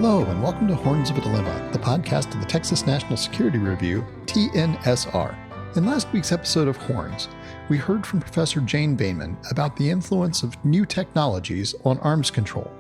Hello, and welcome to Horns of a Dilemma, the podcast of the Texas National Security Review, TNSR. In last week's episode of Horns, we heard from Professor Jane Vaynman about the influence of new technologies on arms control.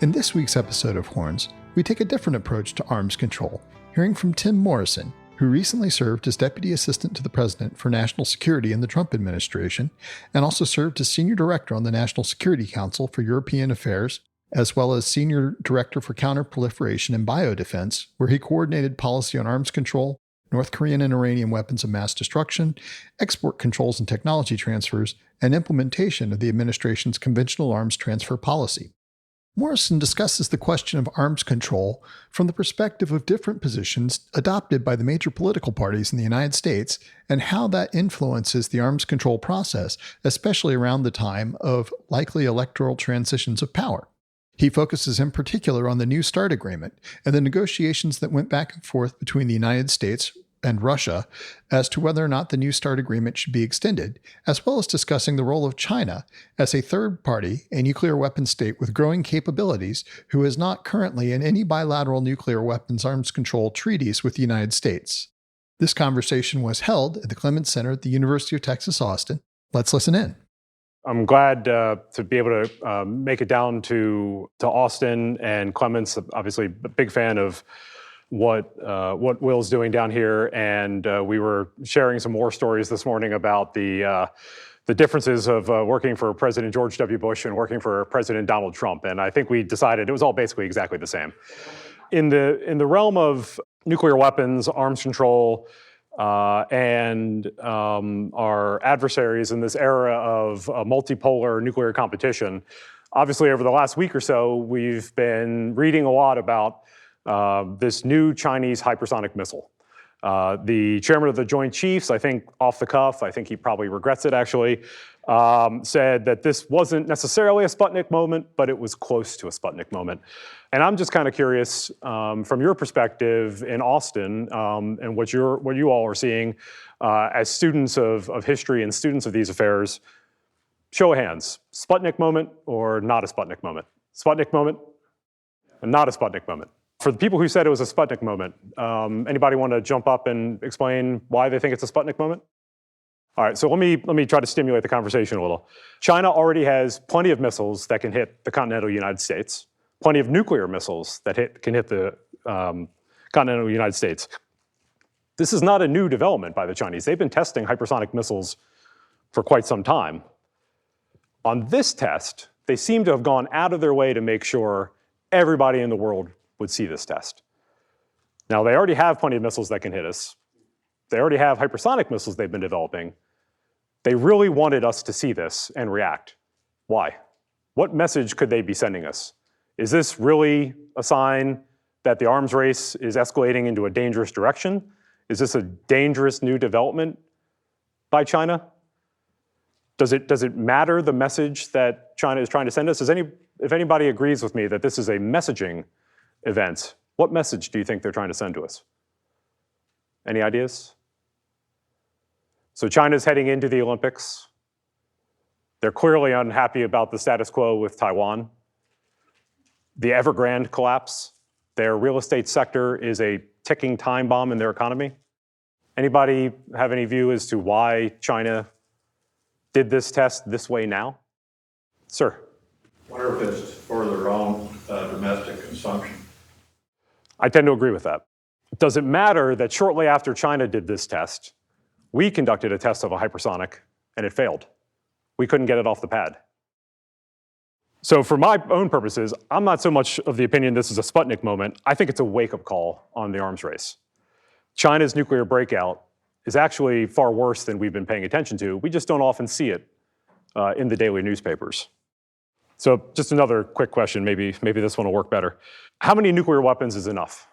In this week's episode of Horns, we take a different approach to arms control, hearing from Tim Morrison, who recently served as Deputy Assistant to the President for National Security in the Trump administration, and also served as Senior Director on the National Security Council for European Affairs, as well as Senior Director for Counterproliferation and Biodefense, where he coordinated policy on arms control, North Korean and Iranian weapons of mass destruction, export controls and technology transfers, and implementation of the administration's conventional arms transfer policy. Morrison discusses the question of arms control from the perspective of different positions adopted by the major political parties in the United States and how that influences the arms control process, especially around the time of likely electoral transitions of power. He focuses in particular on the New START agreement and the negotiations that went back and forth between the United States and Russia as to whether or not the New START agreement should be extended, as well as discussing the role of China as a third party, a nuclear weapons state with growing capabilities, who is not currently in any bilateral nuclear weapons arms control treaties with the United States. This conversation was held at the Clements Center at the University of Texas, Austin. Let's listen in. I'm glad to be able to make it down to Austin and Clements. Obviously, a big fan of what Will's doing down here, and we were sharing some war stories this morning about the differences of working for President George W. Bush and working for President Donald Trump. And I think we decided it was all basically exactly the same. In the realm of nuclear weapons, arms control, and our adversaries in this era of multipolar nuclear competition. Obviously, over the last week or so, we've been reading a lot about this new Chinese hypersonic missile. The chairman of the Joint Chiefs, I think off the cuff, I think he probably regrets it actually, said that this wasn't necessarily a Sputnik moment, but it was close to a Sputnik moment. And I'm just kind of curious, from your perspective in Austin, and what you all are seeing as students of history and students of these affairs, show of hands, Sputnik moment or not a Sputnik moment? Sputnik moment and not a Sputnik moment. For the people who said it was a Sputnik moment, anybody want to jump up and explain why they think it's a Sputnik moment? All right, so let me try to stimulate the conversation a little. China already has plenty of missiles that can hit the continental United States, plenty of nuclear missiles that can hit the continental United States. This is not a new development by the Chinese. They've been testing hypersonic missiles for quite some time. On this test, they seem to have gone out of their way to make sure everybody in the world would see this test. Now, they already have plenty of missiles that can hit us. They already have hypersonic missiles they've been developing. They really wanted us to see this and react. Why? What message could they be sending us? Is this really a sign that the arms race is escalating into a dangerous direction? Is this a dangerous new development by China? Does it matter the message that China is trying to send us? If anybody agrees with me that this is a messaging event, what message do you think they're trying to send to us? Any ideas? So China's heading into the Olympics. They're clearly unhappy about the status quo with Taiwan. The Evergrande collapse, their real estate sector is a ticking time bomb in their economy. Anybody have any view as to why China did this test this way now? Sir. I wonder if it's for their own domestic consumption. I tend to agree with that. Does it matter that shortly after China did this test, we conducted a test of a hypersonic and it failed? We couldn't get it off the pad. So for my own purposes, I'm not so much of the opinion this is a Sputnik moment. I think it's a wake-up call on the arms race. China's nuclear breakout is actually far worse than we've been paying attention to. We just don't often see it in the daily newspapers. So just another quick question, maybe this one will work better. How many nuclear weapons is enough?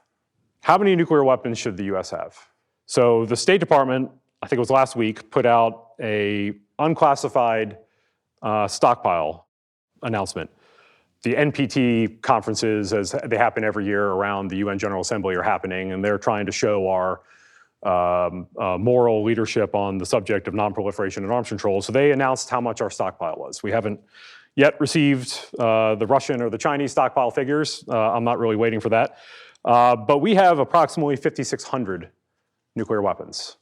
How many nuclear weapons should the US have? So the State Department, I think it was last week, put out a unclassified stockpile announcement. The NPT conferences, as they happen every year around the UN General Assembly, are happening, and they're trying to show our moral leadership on the subject of nonproliferation and arms control. So they announced how much our stockpile was. We haven't yet received the Russian or the Chinese stockpile figures. I'm not really waiting for that. But we have approximately 5,600 nuclear weapons.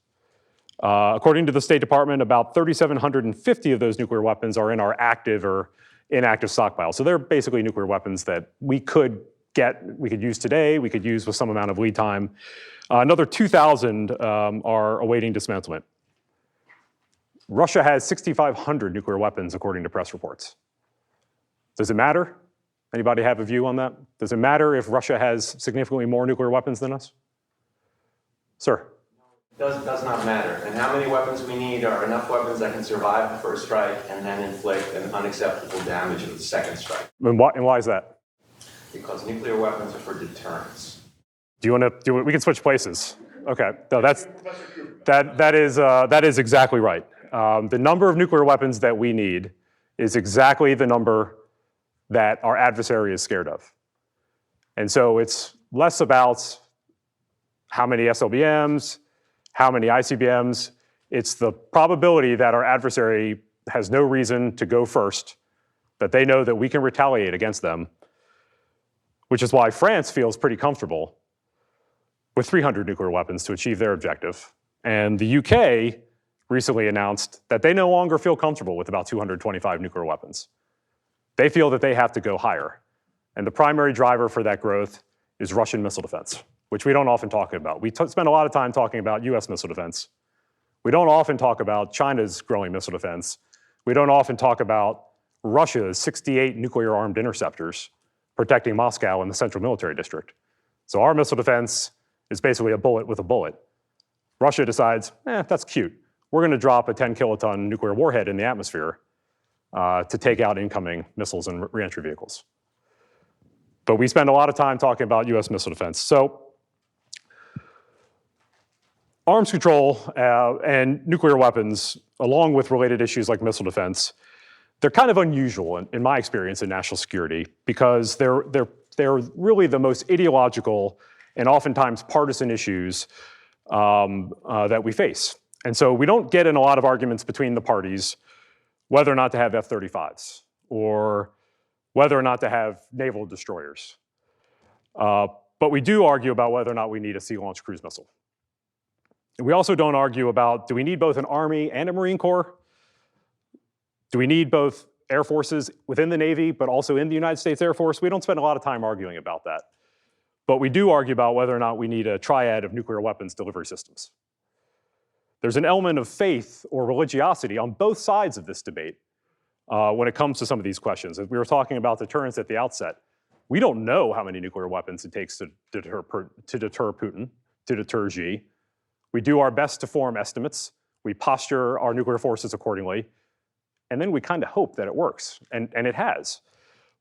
According to the State Department, about 3,750 of those nuclear weapons are in our active or inactive stockpile. So they're basically nuclear weapons that we could use today, we could use with some amount of lead time. Another 2,000 are awaiting dismantlement. Russia has 6,500 nuclear weapons, according to press reports. Does it matter? Anybody have a view on that? Does it matter if Russia has significantly more nuclear weapons than us? Sir? Does not matter. And how many weapons we need are enough weapons that can survive the first strike and then inflict an unacceptable damage of the second strike. And why is that? Because nuclear weapons are for deterrence. We can switch places. Okay, no, that is exactly right. The number of nuclear weapons that we need is exactly the number that our adversary is scared of. And so it's less about how many SLBMs, how many ICBMs. It's the probability that our adversary has no reason to go first, that they know that we can retaliate against them, which is why France feels pretty comfortable with 300 nuclear weapons to achieve their objective. And the UK recently announced that they no longer feel comfortable with about 225 nuclear weapons. They feel that they have to go higher. And the primary driver for that growth is Russian missile defense, which we don't often talk about. We spend a lot of time talking about US missile defense. We don't often talk about China's growing missile defense. We don't often talk about Russia's 68 nuclear-armed interceptors protecting Moscow and the Central Military District. So our missile defense is basically a bullet with a bullet. Russia decides, that's cute. We're going to drop a 10-kiloton nuclear warhead in the atmosphere to take out incoming missiles and reentry vehicles. But we spend a lot of time talking about US missile defense. So arms control and nuclear weapons, along with related issues like missile defense, they're kind of unusual in my experience in national security because they're really the most ideological and oftentimes partisan issues that we face. And so we don't get in a lot of arguments between the parties whether or not to have F-35s or whether or not to have naval destroyers. But we do argue about whether or not we need a sea-launched cruise missile. We also don't argue about, do we need both an Army and a Marine Corps? Do we need both air forces within the Navy, but also in the United States Air Force? We don't spend a lot of time arguing about that. But we do argue about whether or not we need a triad of nuclear weapons delivery systems. There's an element of faith or religiosity on both sides of this debate when it comes to some of these questions. As we were talking about deterrence at the outset, we don't know how many nuclear weapons it takes to deter Putin, to deter Xi. We do our best to form estimates. We posture our nuclear forces accordingly. And then we kind of hope that it works, and it has.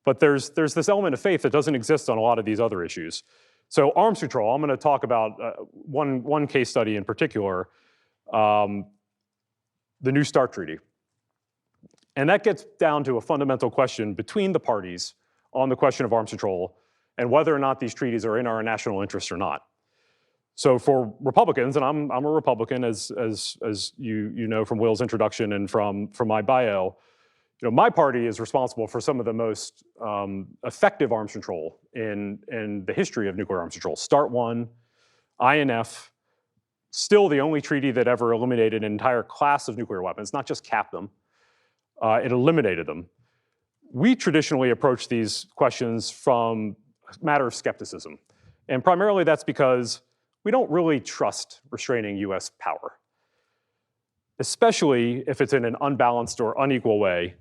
But there's this element of faith that doesn't exist on a lot of these other issues. So arms control, I'm going to talk about one case study in particular, the New START Treaty. And that gets down to a fundamental question between the parties on the question of arms control and whether or not these treaties are in our national interest or not. So for Republicans, and I'm a Republican, as you know from Will's introduction and from my bio, my party is responsible for some of the most effective arms control in the history of nuclear arms control. START 1, INF, still the only treaty that ever eliminated an entire class of nuclear weapons, not just capped them, it eliminated them. We traditionally approach these questions from a matter of skepticism. And primarily that's because we don't really trust restraining US power, especially if it's in an unbalanced or unequal way,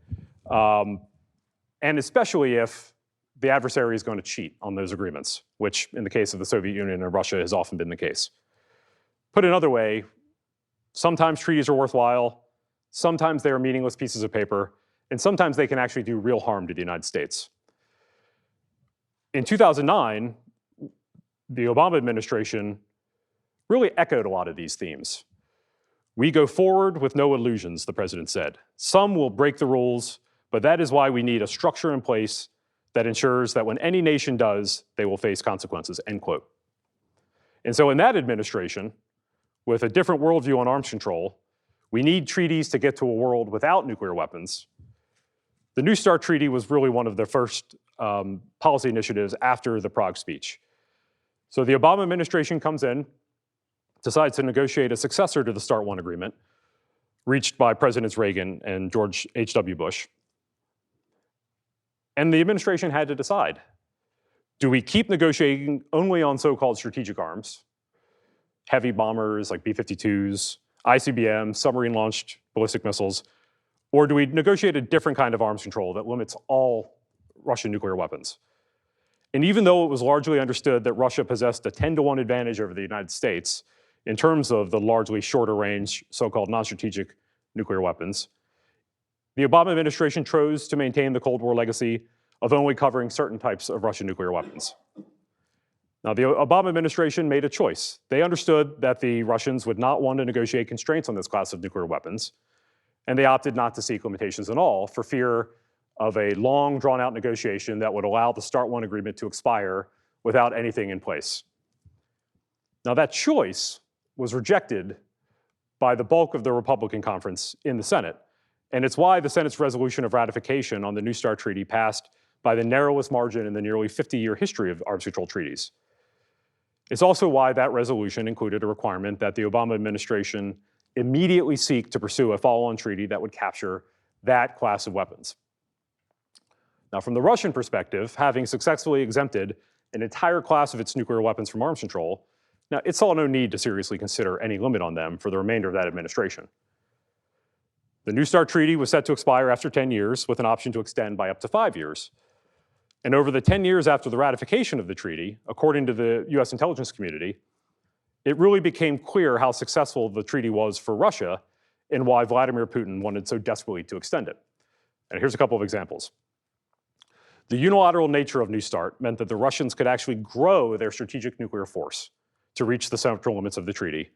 and especially if the adversary is going to cheat on those agreements, which in the case of the Soviet Union and Russia has often been the case. Put another way, sometimes treaties are worthwhile, sometimes they are meaningless pieces of paper, and sometimes they can actually do real harm to the United States. In 2009, the Obama administration really echoed a lot of these themes. We go forward with no illusions, the president said. Some will break the rules, but that is why we need a structure in place that ensures that when any nation does, they will face consequences, end quote. And so in that administration, with a different worldview on arms control, we need treaties to get to a world without nuclear weapons. The New START Treaty was really one of the first policy initiatives after the Prague speech. So the Obama administration comes in, decides to negotiate a successor to the START I agreement, reached by Presidents Reagan and George H.W. Bush. And the administration had to decide, do we keep negotiating only on so-called strategic arms, heavy bombers like B-52s, ICBMs, submarine-launched ballistic missiles, or do we negotiate a different kind of arms control that limits all Russian nuclear weapons? And even though it was largely understood that Russia possessed a 10-to-1 advantage over the United States in terms of the largely shorter range, so-called non-strategic nuclear weapons, the Obama administration chose to maintain the Cold War legacy of only covering certain types of Russian nuclear weapons. Now, the Obama administration made a choice. They understood that the Russians would not want to negotiate constraints on this class of nuclear weapons, and they opted not to seek limitations at all for fear of a long, drawn-out negotiation that would allow the START I agreement to expire without anything in place. Now, that choice was rejected by the bulk of the Republican conference in the Senate, and it's why the Senate's resolution of ratification on the New START Treaty passed by the narrowest margin in the nearly 50-year history of arms control treaties. It's also why that resolution included a requirement that the Obama administration immediately seek to pursue a follow-on treaty that would capture that class of weapons. Now, from the Russian perspective, having successfully exempted an entire class of its nuclear weapons from arms control, now it saw no need to seriously consider any limit on them for the remainder of that administration. The New START Treaty was set to expire after 10 years with an option to extend by up to 5 years. And over the 10 years after the ratification of the treaty, according to the US intelligence community, it really became clear how successful the treaty was for Russia and why Vladimir Putin wanted so desperately to extend it. And here's a couple of examples. The unilateral nature of New START meant that the Russians could actually grow their strategic nuclear force to reach the central limits of the treaty,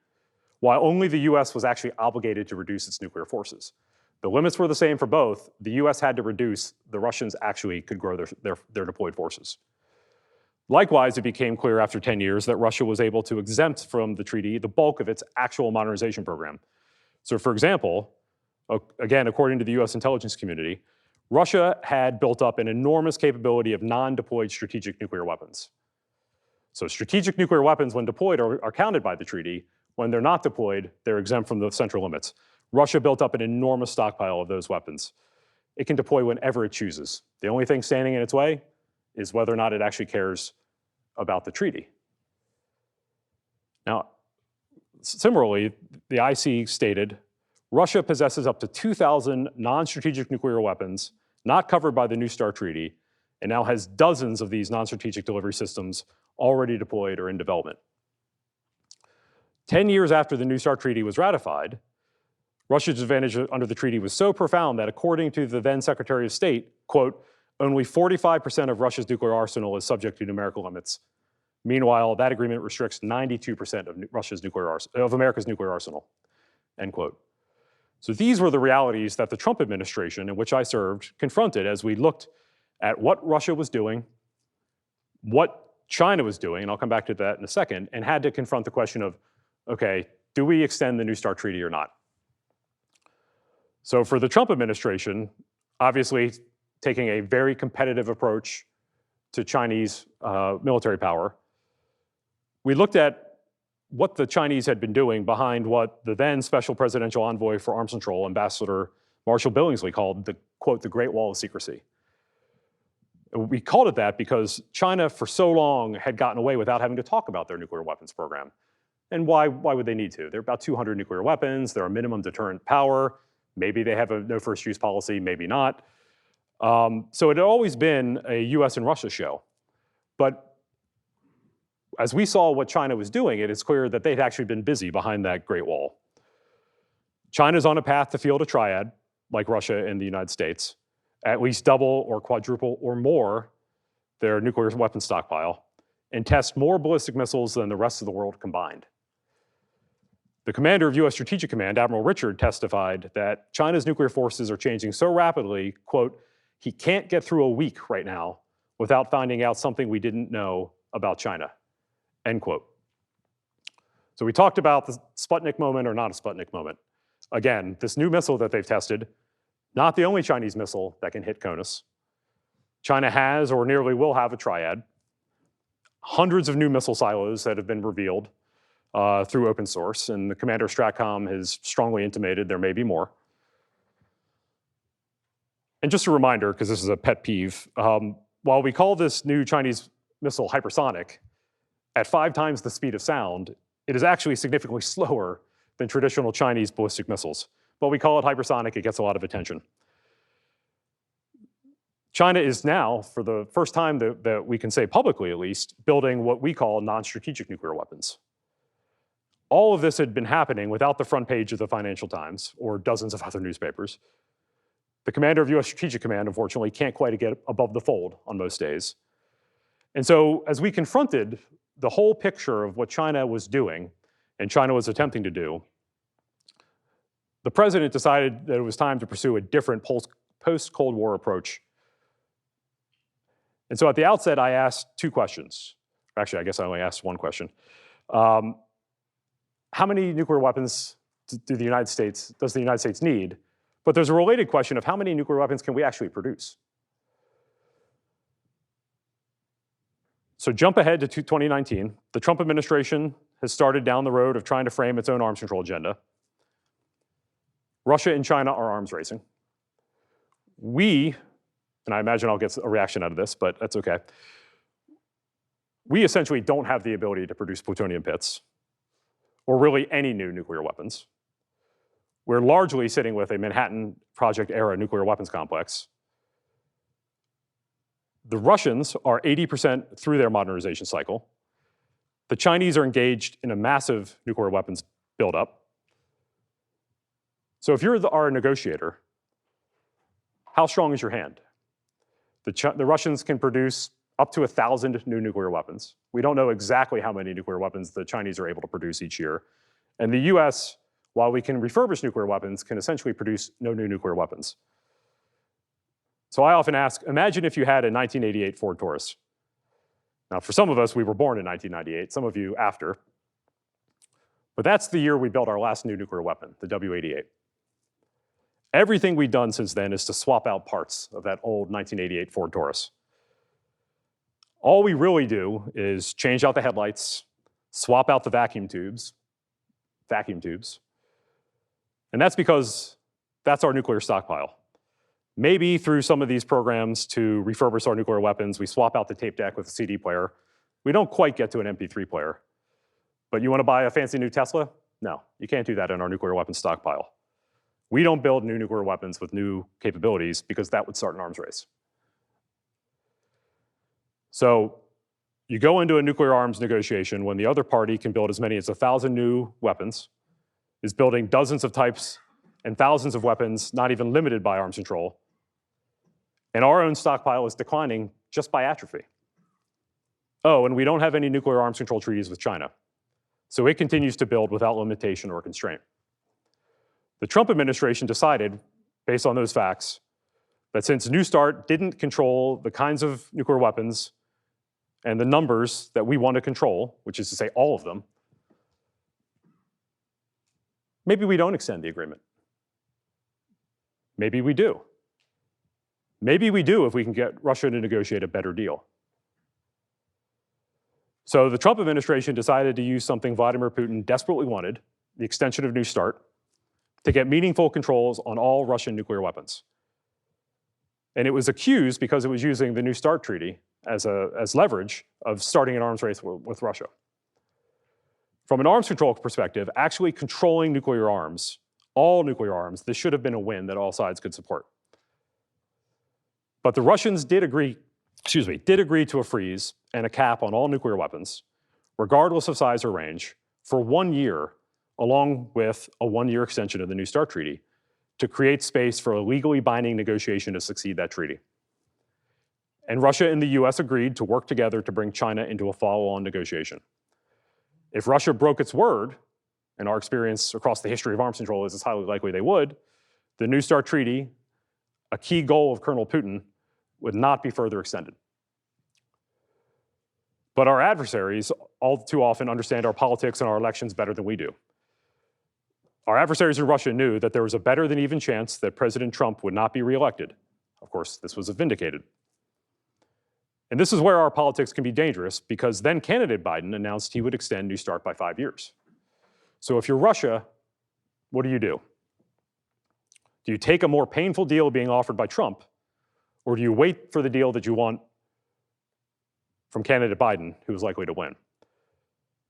while only the US was actually obligated to reduce its nuclear forces. The limits were the same for both. The US had to reduce, the Russians actually could grow their deployed forces. Likewise, it became clear after 10 years that Russia was able to exempt from the treaty the bulk of its actual modernization program. So for example, again, according to the US intelligence community, Russia had built up an enormous capability of non-deployed strategic nuclear weapons. So strategic nuclear weapons, when deployed, are counted by the treaty. When they're not deployed, they're exempt from the central limits. Russia built up an enormous stockpile of those weapons. It can deploy whenever it chooses. The only thing standing in its way is whether or not it actually cares about the treaty. Now, similarly, the IC stated, Russia possesses up to 2,000 non-strategic nuclear weapons not covered by the New START Treaty, and now has dozens of these non-strategic delivery systems already deployed or in development. 10 years after the New START Treaty was ratified, Russia's advantage under the treaty was so profound that according to the then Secretary of State, quote, only 45% of Russia's nuclear arsenal is subject to numerical limits. Meanwhile, that agreement restricts 92% of America's nuclear arsenal, end quote. So these were the realities that the Trump administration, in which I served, confronted as we looked at what Russia was doing, what China was doing, and I'll come back to that in a second, and had to confront the question of, okay, do we extend the New START Treaty or not? So for the Trump administration, obviously taking a very competitive approach to Chinese military power, we looked at what the Chinese had been doing behind what the then Special Presidential Envoy for Arms Control, Ambassador Marshall Billingsley, called the, quote, the Great Wall of Secrecy. We called it that because China for so long had gotten away without having to talk about their nuclear weapons program. And why would they need to? There are about 200 nuclear weapons, they're a minimum deterrent power, maybe they have a no first use policy, maybe not. So it had always been a US and Russia show. But as we saw what China was doing, it is clear that they'd actually been busy behind that Great Wall. China's on a path to field a triad, like Russia and the United States, at least double or quadruple or more their nuclear weapons stockpile, and test more ballistic missiles than the rest of the world combined. The commander of US Strategic Command, Admiral Richard, testified that China's nuclear forces are changing so rapidly, quote, he can't get through a week right now without finding out something we didn't know about China, end quote. So we talked about the Sputnik moment or not a Sputnik moment. Again, this new missile that they've tested Not the only Chinese missile that can hit CONUS. China has or nearly will have a triad. Hundreds of new missile silos that have been revealed through open source, and the Commander Stratcom has strongly intimated there may be more. And just a reminder, because this is a pet peeve, while we call this new Chinese missile hypersonic, at 5 times the speed of sound, it is actually significantly slower than traditional Chinese ballistic missiles. But we call it hypersonic, it gets a lot of attention. China is now, for the first time that we can say publicly at least, building what we call non-strategic nuclear weapons. All of this had been happening without the front page of the Financial Times or dozens of other newspapers. The commander of US Strategic Command, unfortunately, can't quite get above the fold on most days. And so as we confronted the whole picture of what China was doing and China was attempting to do, the president decided that it was time to pursue a different post-Cold War approach. And so at the outset, I asked 2 questions. Actually, I guess I only asked 1 question. How many nuclear weapons does the United States need? But there's a related question of how many nuclear weapons can we actually produce? So jump ahead to 2019. The Trump administration has started down the road of trying to frame its own arms control agenda. Russia and China are arms racing. We, and I imagine I'll get a reaction out of this, but that's okay. We essentially don't have the ability to produce plutonium pits, or really any new nuclear weapons. We're largely sitting with a Manhattan Project-era nuclear weapons complex. The Russians are 80% through their modernization cycle. The Chinese are engaged in a massive nuclear weapons buildup. So if you're our negotiator, how strong is your hand? The Russians can produce up to 1,000 new nuclear weapons. We don't know exactly how many nuclear weapons the Chinese are able to produce each year. And the US, while we can refurbish nuclear weapons, can essentially produce no new nuclear weapons. So I often ask, imagine if you had a 1988 Ford Taurus. Now, for some of us, we were born in 1998, some of you after. But that's the year we built our last new nuclear weapon, the W-88. Everything we've done since then is to swap out parts of that old 1988 Ford Taurus. All we really do is change out the headlights, swap out the vacuum tubes. And that's because that's our nuclear stockpile. Maybe through some of these programs to refurbish our nuclear weapons, we swap out the tape deck with a CD player. We don't quite get to an MP3 player. But you want to buy a fancy new Tesla? No, you can't do that in our nuclear weapons stockpile. We don't build new nuclear weapons with new capabilities because that would start an arms race. So you go into a nuclear arms negotiation when the other party can build as many as 1,000 new weapons, is building dozens of types and thousands of weapons, not even limited by arms control. And our own stockpile is declining just by atrophy. Oh, and we don't have any nuclear arms control treaties with China. So it continues to build without limitation or constraint. The Trump administration decided, based on those facts, that since New START didn't control the kinds of nuclear weapons and the numbers that we want to control, which is to say all of them, maybe we don't extend the agreement. Maybe we do. Maybe we do if we can get Russia to negotiate a better deal. So the Trump administration decided to use something Vladimir Putin desperately wanted, the extension of New START, to get meaningful controls on all Russian nuclear weapons. And it was accused, because it was using the New START treaty as leverage, of starting an arms race with Russia. From an arms control perspective, actually controlling nuclear arms, all nuclear arms, this should have been a win that all sides could support. But the Russians did agree to a freeze and a cap on all nuclear weapons, regardless of size or range, for 1 year, along with a 1-year extension of the New START treaty, to create space for a legally binding negotiation to succeed that treaty. And Russia and the US agreed to work together to bring China into a follow-on negotiation. If Russia broke its word, and our experience across the history of arms control is it's highly likely they would, the New START treaty, a key goal of Colonel Putin, would not be further extended. But our adversaries all too often understand our politics and our elections better than we do. Our adversaries in Russia knew that there was a better than even chance that President Trump would not be reelected. Of course, this was vindicated. And this is where our politics can be dangerous, because then candidate Biden announced he would extend New START by 5 years. So if you're Russia, what do? Do you take a more painful deal being offered by Trump, or do you wait for the deal that you want from candidate Biden, who is likely to win?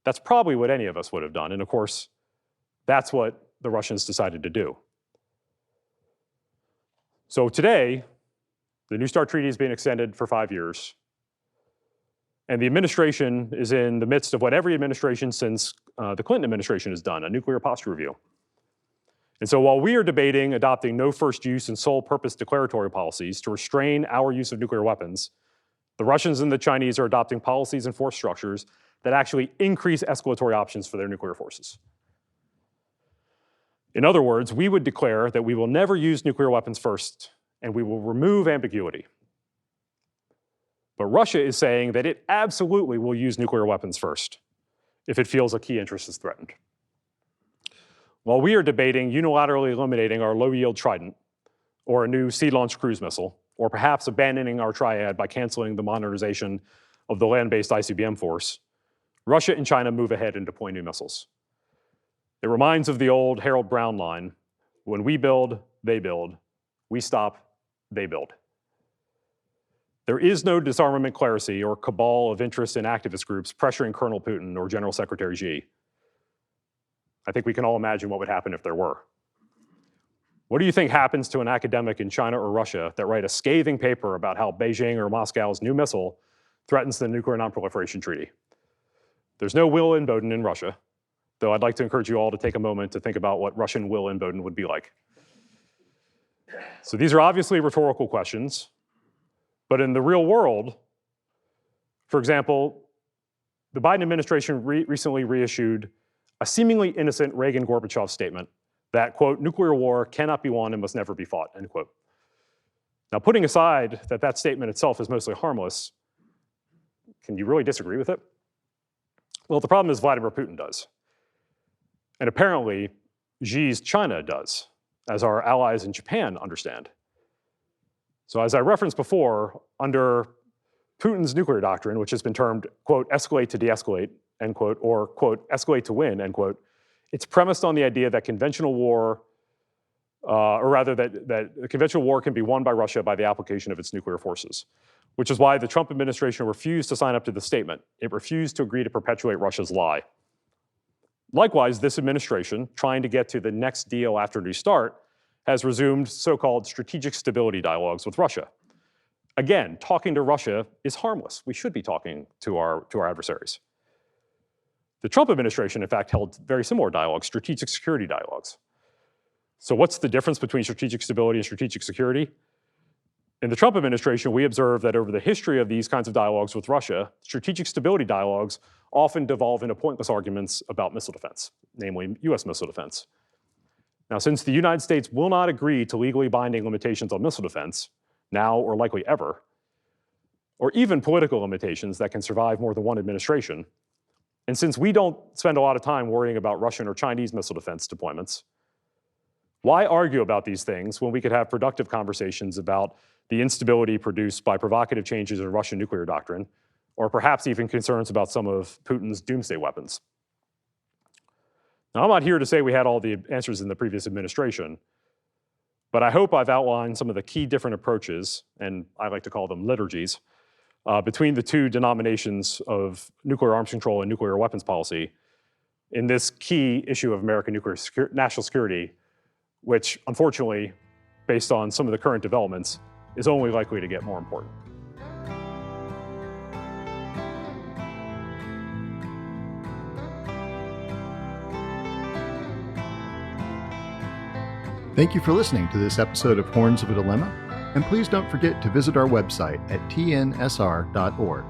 That's probably what any of us would have done. And of course, that's what the Russians decided to do. So today, the New START treaty is being extended for 5 years. And the administration is in the midst of what every administration since the Clinton administration has done, a nuclear posture review. And so while we are debating adopting no first use and sole purpose declaratory policies to restrain our use of nuclear weapons, the Russians and the Chinese are adopting policies and force structures that actually increase escalatory options for their nuclear forces. In other words, we would declare that we will never use nuclear weapons first, and we will remove ambiguity. But Russia is saying that it absolutely will use nuclear weapons first if it feels a key interest is threatened. While we are debating unilaterally eliminating our low-yield Trident, or a new sea-launched cruise missile, or perhaps abandoning our Triad by canceling the modernization of the land-based ICBM force, Russia and China move ahead and deploy new missiles. It reminds of the old Harold Brown line, when we build, they build, we stop, they build. There is no disarmament clerisy or cabal of interest and activist groups pressuring Colonel Putin or General Secretary Xi. I think we can all imagine what would happen if there were. What do you think happens to an academic in China or Russia that write a scathing paper about how Beijing or Moscow's new missile threatens the Nuclear Non-Proliferation Treaty? There's no Will in Bowden in Russia, though I'd like to encourage you all to take a moment to think about what Russian Will in Bowden would be like. So these are obviously rhetorical questions, but in the real world, for example, the Biden administration recently reissued a seemingly innocent Reagan-Gorbachev statement that, quote, nuclear war cannot be won and must never be fought, end quote. Now, putting aside that that statement itself is mostly harmless, can you really disagree with it? Well, the problem is Vladimir Putin does. And apparently, Xi's China does, as our allies in Japan understand. So as I referenced before, under Putin's nuclear doctrine, which has been termed, quote, escalate to de-escalate, end quote, or, quote, escalate to win, end quote, it's premised on the idea that conventional war, or rather that conventional war can be won by Russia by the application of its nuclear forces, which is why the Trump administration refused to sign up to the statement. It refused to agree to perpetuate Russia's lie. Likewise, this administration, trying to get to the next deal after New START, has resumed so-called strategic stability dialogues with Russia. Again, talking to Russia is harmless. We should be talking to our adversaries. The Trump administration, in fact, held very similar dialogues, strategic security dialogues. So what's the difference between strategic stability and strategic security? In the Trump administration, we observed that over the history of these kinds of dialogues with Russia, strategic stability dialogues often devolve into pointless arguments about missile defense, namely US missile defense. Now, since the United States will not agree to legally binding limitations on missile defense, now or likely ever, or even political limitations that can survive more than one administration, and since we don't spend a lot of time worrying about Russian or Chinese missile defense deployments, why argue about these things when we could have productive conversations about the instability produced by provocative changes in Russian nuclear doctrine, or perhaps even concerns about some of Putin's doomsday weapons? Now, I'm not here to say we had all the answers in the previous administration, but I hope I've outlined some of the key different approaches, and I like to call them liturgies, between the two denominations of nuclear arms control and nuclear weapons policy in this key issue of American national security, which unfortunately, based on some of the current developments, is only likely to get more important. Thank you for listening to this episode of Horns of a Dilemma, and please don't forget to visit our website at tnsr.org.